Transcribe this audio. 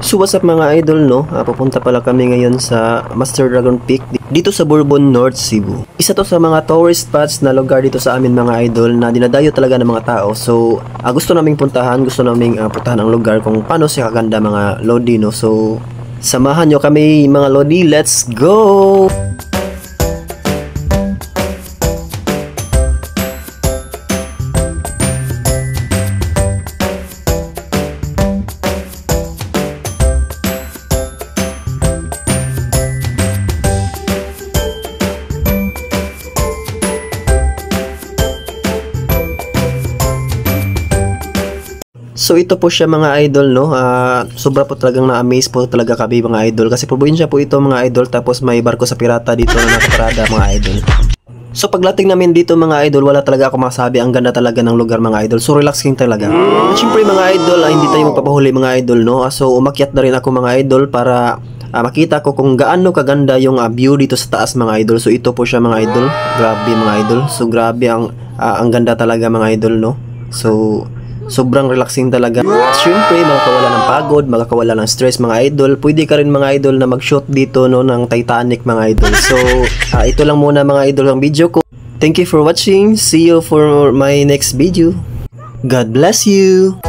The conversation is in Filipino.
So what's up mga idol, no? Papunta pala kami ngayon sa Master Dragon Peak dito sa Bourbon, North Cebu. Isa to sa mga tourist spots na lugar dito sa amin mga idol na dinadayo talaga ng mga tao. So gusto naming puntahan, gusto naming puntahan ang lugar kung paano siya kaganda mga lodi, no? So samahan nyo kami mga lodi, let's go! So ito po siya mga idol, no? Sobra po talagang na-amaze po talaga kami mga idol kasi probinsya po ito mga idol, tapos may barko sa pirata dito na nakaparada mga idol. So pagdating namin dito mga idol, wala talaga ako masabi, ang ganda talaga ng lugar mga idol. So relaxing talaga. At syempre mga idol, hindi tayo magpapahuli mga idol, no? So umakyat na rin ako mga idol para makita ko kung gaano kaganda yung view dito sa taas mga idol. So ito po siya mga idol. Grabe mga idol. So grabe ang ganda talaga mga idol, no? So sobrang relaxing talaga. At syempre, makakawala ng pagod, makakawala ng stress mga idol. Pwede ka rin mga idol na mag-shoot dito, no, ng Titanic mga idol. So, ito lang muna mga idol ang video ko. Thank you for watching. See you for my next video. God bless you.